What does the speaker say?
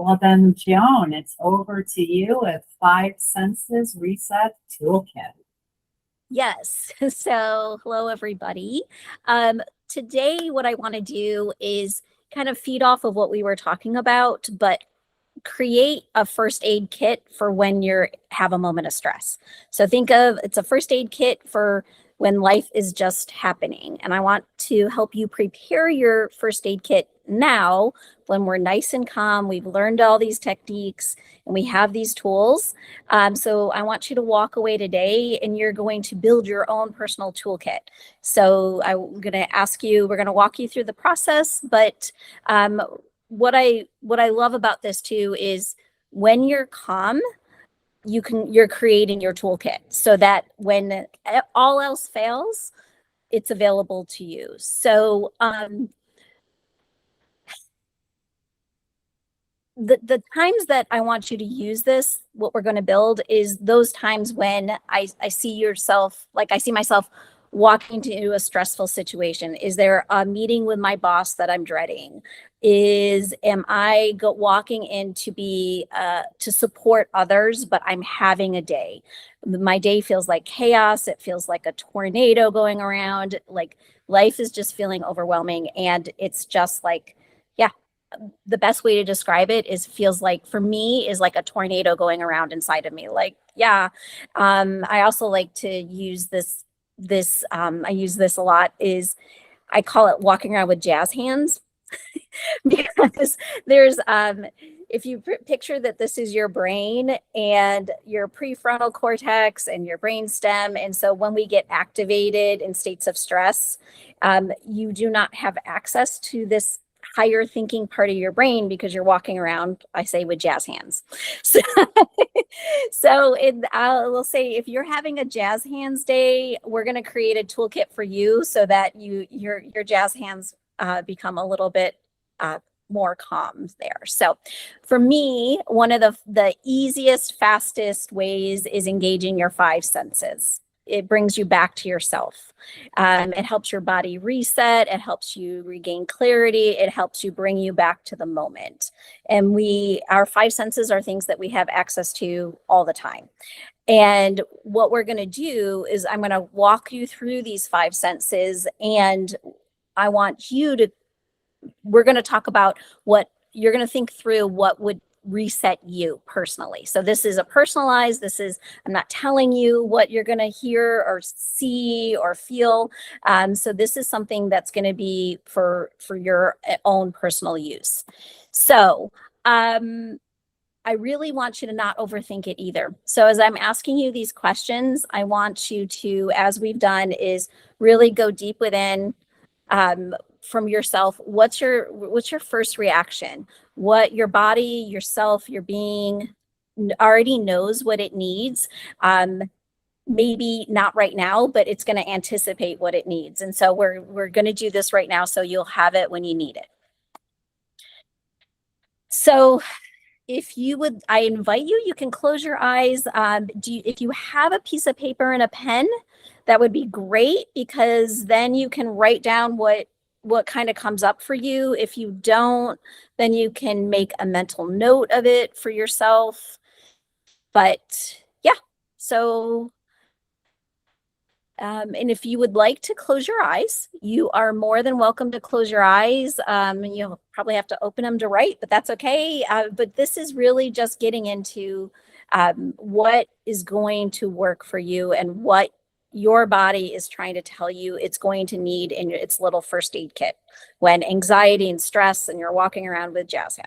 Well, then, Joan, it's over to you with Five Senses Reset Toolkit. Yes. So, hello, everybody. Today, what I want to do is kind of feed off of what we were talking about, but create a first aid kit for when you have a moment of stress. So think of it's a first aid kit for when life is just happening. And I want to help you prepare your first aid kit now when we're nice and calm. We've learned all these techniques and we have these tools. So I want you to walk away today and you're going to build your own personal toolkit. So I'm going to ask you, we're going to walk you through the process, but what I love about this too is when you're calm, you're creating your toolkit so that when all else fails, it's available to you. So the times that I want you to use this, what we're going to build is those times when I see yourself, like I see myself walking into a stressful situation. Is there a meeting with my boss that I'm dreading? Am I walking in to be to support others, but I'm having a day? My day feels like chaos. It feels like a tornado going around. Like life is just feeling overwhelming, and it's just like, yeah, the best way to describe it is feels like for me is like a tornado going around inside of me. Like, yeah. I also like to use this I use this a lot is I call it walking around with jazz hands because there's if you picture that this is your brain and your prefrontal cortex and your brain stem, and so when we get activated in states of stress, you do not have access to this higher thinking part of your brain because you're walking around, I say, with jazz hands. So, I will say if you're having a jazz hands day, we're going to create a toolkit for you so that your jazz hands become a little bit more calm there. So for me, one of the easiest, fastest ways is engaging your five senses. It brings you back to yourself. It helps your body reset. It helps you regain clarity. It helps you bring you back to the moment. And our five senses are things that we have access to all the time. And what we're going to do is I'm going to walk you through these five senses, and we're going to talk about what you're going to think through what would reset you personally. So this is I'm not telling you what you're going to hear or see or feel. So this is something that's going to be for your own personal use. So I really want you to not overthink it either. So as I'm asking you these questions, I want you to, as we've done, is really go deep within from yourself. What's your first reaction? What your body, yourself, your being already knows what it needs. Maybe not right now, but it's going to anticipate what it needs. And so we're going to do this right now so you'll have it when you need it. So if you would, I invite you, you can close your eyes. If you have a piece of paper and a pen, that would be great because then you can write down what kind of comes up for you. If you don't, then you can make a mental note of it for yourself. But yeah, so and if you would like to close your eyes, you are more than welcome to close your eyes. You'll probably have to open them to write, but that's okay. But this is really just getting into what is going to work for you and what your body is trying to tell you it's going to need in its little first aid kit when anxiety and stress and you're walking around with jazz